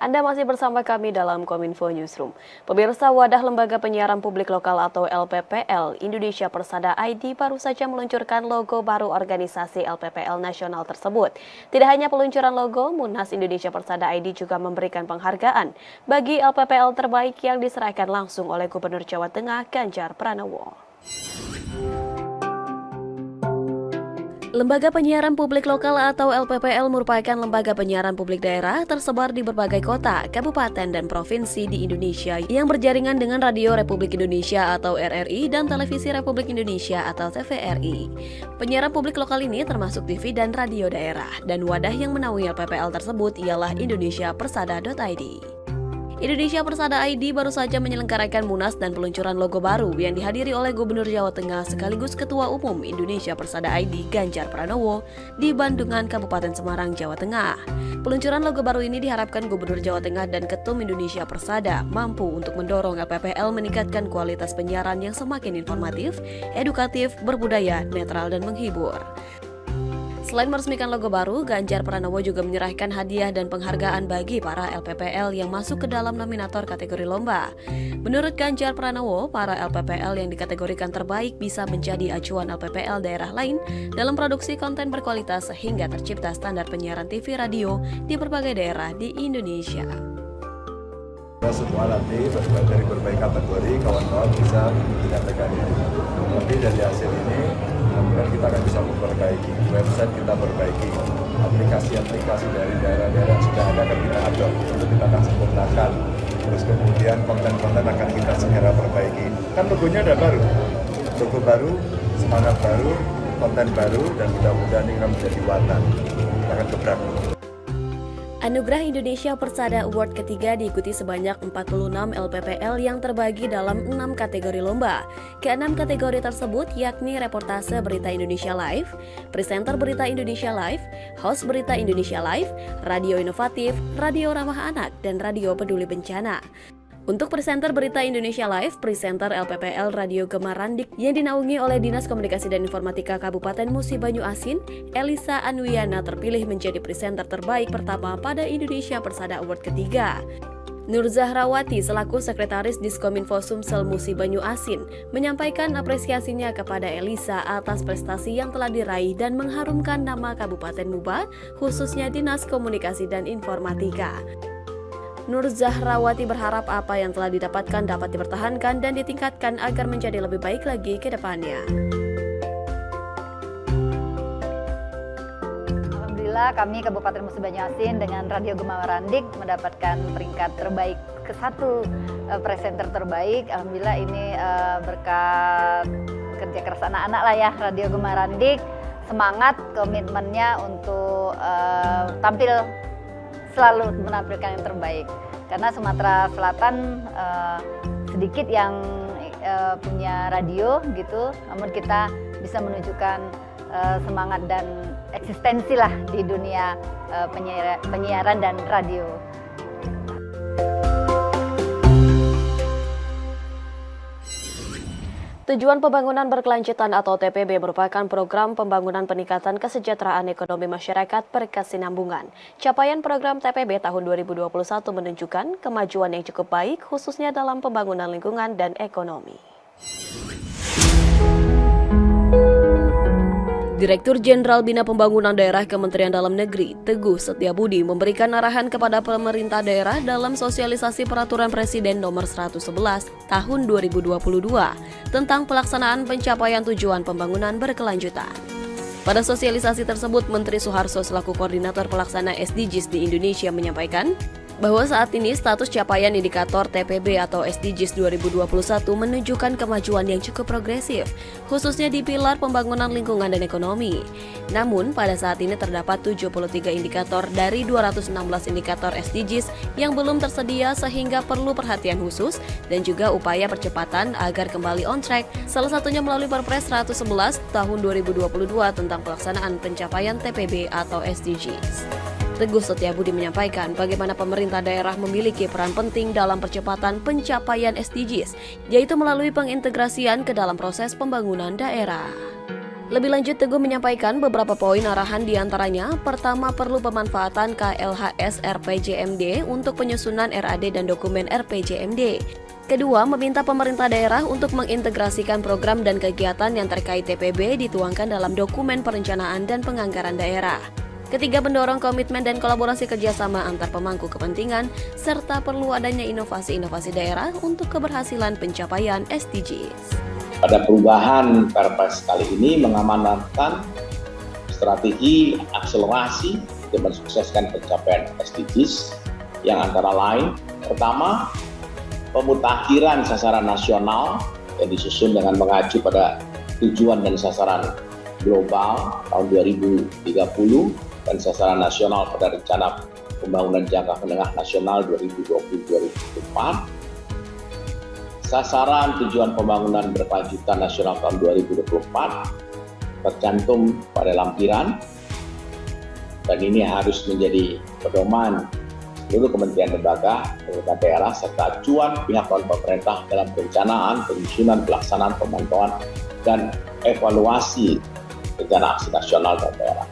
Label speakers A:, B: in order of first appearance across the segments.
A: Anda masih bersama kami dalam Kominfo Newsroom. Pemirsa, wadah Lembaga Penyiaran Publik Lokal atau LPPL Indonesia Persada ID baru saja meluncurkan logo baru organisasi LPPL nasional tersebut. Tidak hanya peluncuran logo, Munas Indonesia Persada ID juga memberikan penghargaan bagi LPPL terbaik yang diserahkan langsung oleh Gubernur Jawa Tengah Ganjar Pranowo. Lembaga Penyiaran Publik Lokal atau LPPL merupakan lembaga penyiaran publik daerah tersebar di berbagai kota, kabupaten, dan provinsi di Indonesia yang berjaringan dengan Radio Republik Indonesia atau RRI dan Televisi Republik Indonesia atau TVRI. Penyiaran publik lokal ini termasuk TV dan radio daerah, dan wadah yang menaungi LPPL tersebut ialah indonesiapersada.id. Indonesia Persada ID baru saja menyelenggarakan Munas dan peluncuran logo baru yang dihadiri oleh Gubernur Jawa Tengah sekaligus Ketua Umum Indonesia Persada ID Ganjar Pranowo di Bandungan, Kabupaten Semarang, Jawa Tengah. Peluncuran logo baru ini diharapkan Gubernur Jawa Tengah dan Ketum Indonesia Persada mampu untuk mendorong LPPL meningkatkan kualitas penyiaran yang semakin informatif, edukatif, berbudaya, netral, dan menghibur. Selain meresmikan logo baru, Ganjar Pranowo juga menyerahkan hadiah dan penghargaan bagi para LPPL yang masuk ke dalam nominator kategori lomba. Menurut Ganjar Pranowo, para LPPL yang dikategorikan terbaik bisa menjadi acuan LPPL daerah lain dalam produksi konten berkualitas sehingga tercipta standar penyiaran TV radio di berbagai daerah di Indonesia.
B: Semua nanti dari berbagai kategori kawan-kawan bisa dikatakan lebih dari hasil ini. Kemudian kita akan bisa memperbaiki website, kita perbaiki aplikasi-aplikasi dari daerah-daerah yang sudah ada akan kita adopt, untuk kita akan sempurnakan. Terus kemudian konten-konten akan kita segera perbaiki. Kan logonya ada baru, logo baru, semangat baru, konten baru, dan mudah-mudahan ini akan menjadi warna. Kita akan gebrak.
A: Anugerah Indonesia Persada Award ketiga diikuti sebanyak 46 LPPL yang terbagi dalam 6 kategori lomba. Ke-6 kategori tersebut yakni reportase berita Indonesia Live, presenter berita Indonesia Live, host berita Indonesia Live, radio inovatif, radio ramah anak, dan radio peduli bencana. Untuk presenter berita Indonesia Live, presenter LPPL Radio Gema Randik yang dinaungi oleh Dinas Komunikasi dan Informatika Kabupaten Musi Banyu Asin, Elisa Anwiana terpilih menjadi presenter terbaik pertama pada Indonesia Persada Award ketiga. Nur Zahrawati selaku Sekretaris Diskominfo Sumsel Musi Banyu Asin menyampaikan apresiasinya kepada Elisa atas prestasi yang telah diraih dan mengharumkan nama Kabupaten Muba, khususnya Dinas Komunikasi dan Informatika. Nur Zahrawati berharap apa yang telah didapatkan dapat dipertahankan dan ditingkatkan agar menjadi lebih baik lagi ke depannya.
C: Alhamdulillah kami Kabupaten Musi Banyu Asin dengan Radio Gema Randik mendapatkan peringkat terbaik ke-1 presenter terbaik. Alhamdulillah ini berkat kerja keras anak-anak lah ya, Radio Gema Randik semangat komitmennya untuk tampil selalu menampilkan yang terbaik, karena Sumatera Selatan sedikit yang punya radio gitu, namun kita bisa menunjukkan semangat dan eksistensi lah di dunia penyiaran dan radio.
A: Tujuan Pembangunan Berkelanjutan atau TPB merupakan program pembangunan peningkatan kesejahteraan ekonomi masyarakat berkesinambungan. Capaian program TPB tahun 2021 menunjukkan kemajuan yang cukup baik khususnya dalam pembangunan lingkungan dan ekonomi. Direktur Jenderal Bina Pembangunan Daerah Kementerian Dalam Negeri, Teguh Setiabudi, memberikan arahan kepada pemerintah daerah dalam sosialisasi Peraturan Presiden Nomor 111 Tahun 2022 tentang pelaksanaan pencapaian tujuan pembangunan berkelanjutan. Pada sosialisasi tersebut, Menteri Suharso selaku Koordinator Pelaksana SDGs di Indonesia menyampaikan bahwa saat ini status capaian indikator TPB atau SDGs 2021 menunjukkan kemajuan yang cukup progresif, khususnya di pilar pembangunan lingkungan dan ekonomi. Namun, pada saat ini terdapat 73 indikator dari 216 indikator SDGs yang belum tersedia sehingga perlu perhatian khusus dan juga upaya percepatan agar kembali on track, salah satunya melalui Perpres 111 tahun 2022 tentang pelaksanaan pencapaian TPB atau SDGs. Teguh Setiabudi menyampaikan bagaimana pemerintah daerah memiliki peran penting dalam percepatan pencapaian SDGs, yaitu melalui pengintegrasian ke dalam proses pembangunan daerah. Lebih lanjut, Teguh menyampaikan beberapa poin arahan diantaranya, pertama perlu pemanfaatan KLHS RPJMD untuk penyusunan RAD dan dokumen RPJMD. Kedua, meminta pemerintah daerah untuk mengintegrasikan program dan kegiatan yang terkait TPB dituangkan dalam dokumen perencanaan dan penganggaran daerah. Ketiga, mendorong komitmen dan kolaborasi kerjasama antar pemangku kepentingan, serta perlu adanya inovasi-inovasi daerah untuk keberhasilan pencapaian SDGs.
D: Pada perubahan Perpres kali ini mengamanatkan strategi akselerasi untuk mensukseskan pencapaian SDGs yang antara lain, pertama, pemutakhiran sasaran nasional yang disusun dengan mengacu pada tujuan dan sasaran global tahun 2030 dan sasaran nasional pada rencana pembangunan jangka menengah nasional 2020-2024. Sasaran tujuan pembangunan berkelanjutan nasional tahun 2024 tercantum pada lampiran, dan ini harus menjadi pedoman seluruh kementerian lembaga, pemerintah daerah, serta acuan pihak pemerintah dalam perencanaan, penyusunan, pelaksanaan, pemantauan, dan evaluasi rencana aksi nasional dan daerah.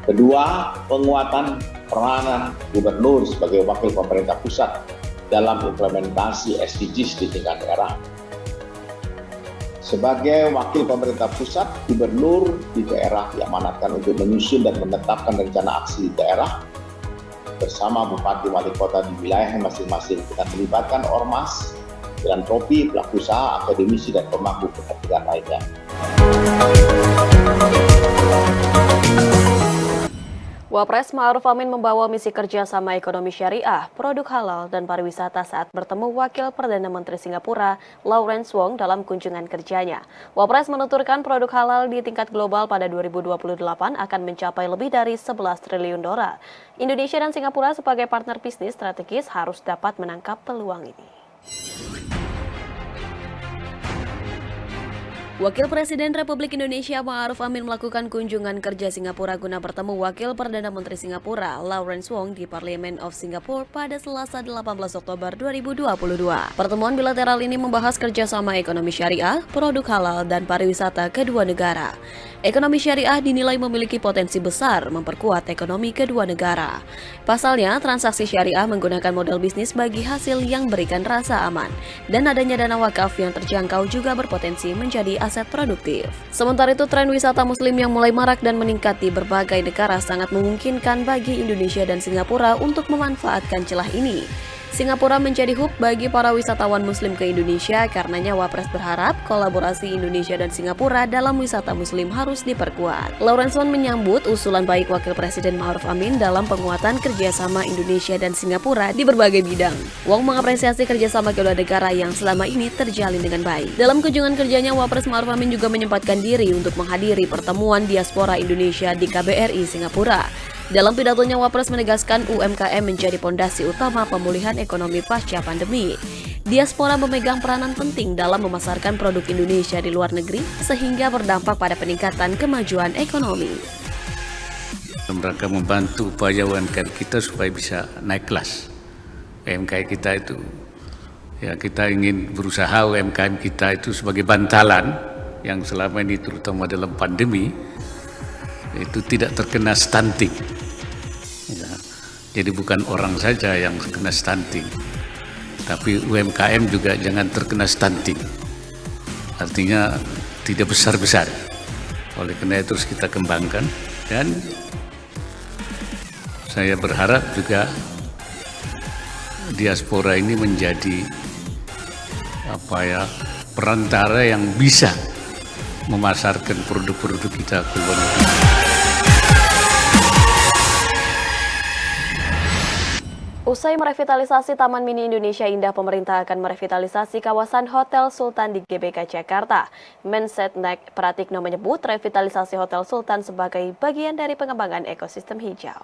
D: Kedua, penguatan peranan gubernur sebagai wakil pemerintah pusat dalam implementasi SDGs di tingkat daerah. Sebagai wakil pemerintah pusat, gubernur di daerah diamanatkan untuk menyusun dan menetapkan rencana aksi di daerah bersama bupati wali kota di wilayah masing-masing dengan melibatkan ormas, filantropi, pelaku usaha, akademisi, dan pemangku kepentingan lainnya.
A: Wapres Ma'ruf Amin membawa misi kerjasama ekonomi syariah, produk halal, dan pariwisata saat bertemu Wakil Perdana Menteri Singapura, Lawrence Wong, dalam kunjungan kerjanya. Wapres menuturkan produk halal di tingkat global pada 2028 akan mencapai lebih dari 11 triliun dolar. Indonesia dan Singapura sebagai partner bisnis strategis harus dapat menangkap peluang ini. Wakil Presiden Republik Indonesia Ma'ruf Amin melakukan kunjungan kerja Singapura guna bertemu Wakil Perdana Menteri Singapura Lawrence Wong di Parliament of Singapore pada Selasa 18 Oktober 2022. Pertemuan bilateral ini membahas kerjasama ekonomi syariah, produk halal, dan pariwisata kedua negara. Ekonomi syariah dinilai memiliki potensi besar memperkuat ekonomi kedua negara. Pasalnya, transaksi syariah menggunakan model bisnis bagi hasil yang berikan rasa aman, dan adanya dana wakaf yang terjangkau juga berpotensi menjadi aset produktif. Sementara itu, tren wisata muslim yang mulai marak dan meningkat di berbagai negara sangat memungkinkan bagi Indonesia dan Singapura untuk memanfaatkan celah ini. Singapura menjadi hub bagi para wisatawan muslim ke Indonesia, karenanya Wapres berharap kolaborasi Indonesia dan Singapura dalam wisata muslim harus diperkuat. Lawrence Wong menyambut usulan baik Wakil Presiden Ma'ruf Amin dalam penguatan kerjasama Indonesia dan Singapura di berbagai bidang. Wong mengapresiasi kerjasama kedua negara yang selama ini terjalin dengan baik. Dalam kunjungan kerjanya, Wapres Ma'ruf Amin juga menyempatkan diri untuk menghadiri pertemuan diaspora Indonesia di KBRI Singapura. Dalam pidatonya, Wapres menegaskan UMKM menjadi pondasi utama pemulihan ekonomi pasca pandemi. Diaspora memegang peranan penting dalam memasarkan produk Indonesia di luar negeri, sehingga berdampak pada peningkatan kemajuan ekonomi.
E: Dalam rangka membantu upaya UMKM kita supaya bisa naik kelas. UMKM kita itu, ya kita ingin berusaha UMKM kita itu sebagai bantalan yang selama ini terutama dalam pandemi, itu tidak terkena stunting. Ya, jadi bukan orang saja yang terkena stunting, tapi UMKM juga jangan terkena stunting. Artinya tidak besar-besar. Oleh karena itu harus kita kembangkan, dan saya berharap juga diaspora ini menjadi perantara yang bisa memasarkan produk-produk kita ke luar negeri.
A: Usai merevitalisasi Taman Mini Indonesia Indah, pemerintah akan merevitalisasi kawasan Hotel Sultan di GBK Jakarta. Mensetnek Pratikno menyebut revitalisasi Hotel Sultan sebagai bagian dari pengembangan ekosistem hijau.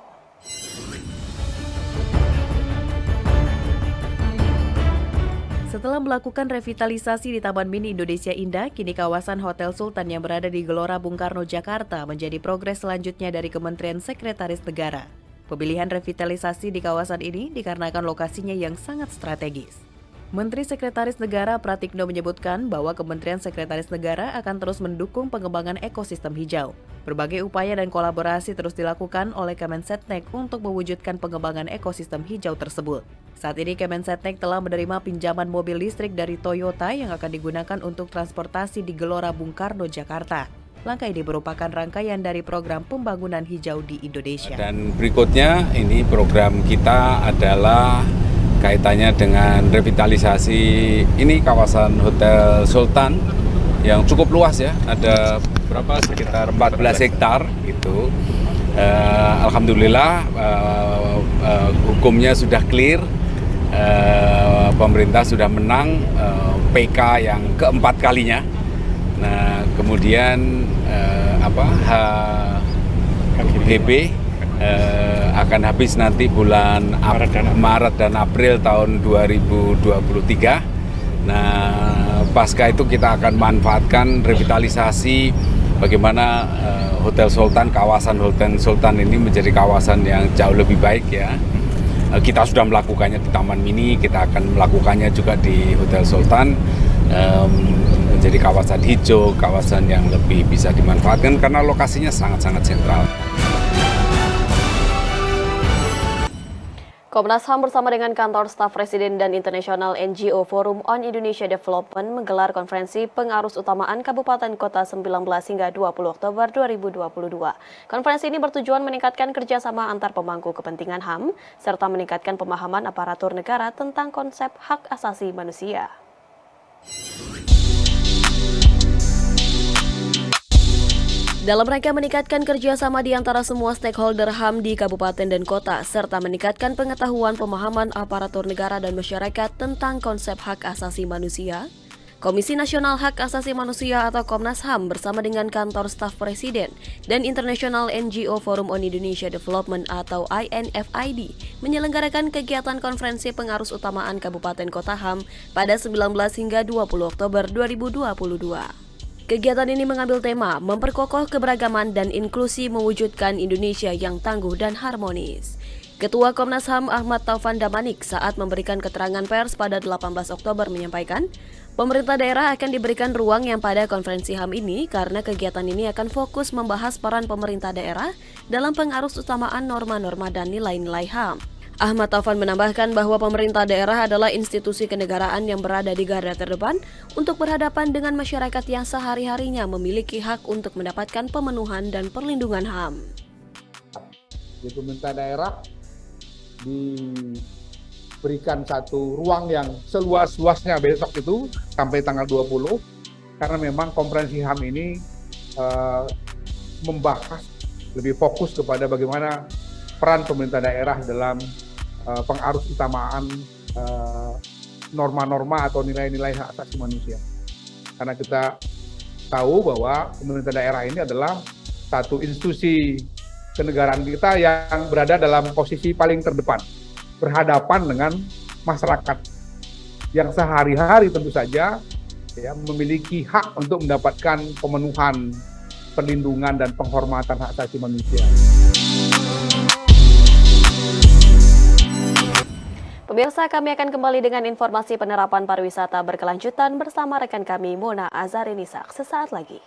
A: Setelah melakukan revitalisasi di Taman Mini Indonesia Indah, kini kawasan Hotel Sultan yang berada di Gelora Bung Karno, Jakarta menjadi progres selanjutnya dari Kementerian Sekretaris Negara. Pemilihan revitalisasi di kawasan ini dikarenakan lokasinya yang sangat strategis.
F: Menteri Sekretaris Negara Pratikno menyebutkan bahwa Kementerian Sekretaris Negara akan terus mendukung pengembangan ekosistem hijau. Berbagai upaya dan kolaborasi terus dilakukan oleh Kemensetnek untuk mewujudkan pengembangan ekosistem hijau tersebut. Saat ini Kemensetnek telah menerima pinjaman mobil listrik dari Toyota yang akan digunakan untuk transportasi di Gelora Bung Karno, Jakarta. Langkah ini merupakan rangkaian dari program pembangunan hijau di Indonesia.
G: Dan berikutnya ini program kita adalah kaitannya dengan revitalisasi ini kawasan Hotel Sultan yang cukup luas ya, ada berapa sekitar 14 hektar gitu. Alhamdulillah hukumnya sudah clear, pemerintah sudah menang PK yang keempat kalinya. Nah kemudian HGB akan habis nanti bulan Maret dan April tahun 2023. Nah, pasca itu kita akan manfaatkan revitalisasi bagaimana Hotel Sultan, kawasan Hotel Sultan ini menjadi kawasan yang jauh lebih baik ya. Kita sudah melakukannya di Taman Mini, kita akan melakukannya juga di Hotel Sultan, menjadi kawasan hijau, kawasan yang lebih bisa dimanfaatkan karena lokasinya sangat-sangat sentral.
A: Komnas HAM bersama dengan Kantor Staf Presiden dan International NGO Forum on Indonesia Development menggelar konferensi pengarus utamaan Kabupaten Kota 19 hingga 20 Oktober 2022. Konferensi ini bertujuan meningkatkan kerjasama antar pemangku kepentingan HAM serta meningkatkan pemahaman aparatur negara tentang konsep hak asasi manusia. Dalam rangka meningkatkan kerjasama di antara semua stakeholder HAM di kabupaten dan kota, serta meningkatkan pengetahuan pemahaman aparatur negara dan masyarakat tentang konsep hak asasi manusia, Komisi Nasional Hak Asasi Manusia atau Komnas HAM bersama dengan Kantor Staf Presiden dan International NGO Forum on Indonesia Development atau INFID menyelenggarakan kegiatan konferensi pengarus utamaan Kabupaten Kota HAM pada 19 hingga 20 Oktober 2022. Kegiatan ini mengambil tema memperkokoh keberagaman dan inklusi mewujudkan Indonesia yang tangguh dan harmonis. Ketua Komnas HAM Ahmad Taufan Damanik saat memberikan keterangan pers pada 18 Oktober menyampaikan, pemerintah daerah akan diberikan ruang yang pada konferensi HAM ini karena kegiatan ini akan fokus membahas peran pemerintah daerah dalam pengarus utamaan norma-norma dan nilai-nilai HAM. Ahmad Taufan menambahkan bahwa pemerintah daerah adalah institusi kenegaraan yang berada di garda terdepan untuk berhadapan dengan masyarakat yang sehari-harinya memiliki hak untuk mendapatkan pemenuhan dan perlindungan HAM.
H: Di pemerintah daerah diberikan satu ruang yang seluas-luasnya besok itu sampai tanggal 20 karena memang konferensi HAM ini membahas lebih fokus kepada bagaimana peran pemerintah daerah dalam pengarus utamaan norma-norma atau nilai-nilai hak asasi manusia. Karena kita tahu bahwa pemerintah daerah ini adalah satu institusi kenegaraan kita yang berada dalam posisi paling terdepan, berhadapan dengan masyarakat yang sehari-hari tentu saja ya, memiliki hak untuk mendapatkan pemenuhan, perlindungan, dan penghormatan hak asasi manusia.
A: Pemirsa, kami akan kembali dengan informasi penerapan pariwisata berkelanjutan bersama rekan kami Mona Azarinisa sesaat lagi.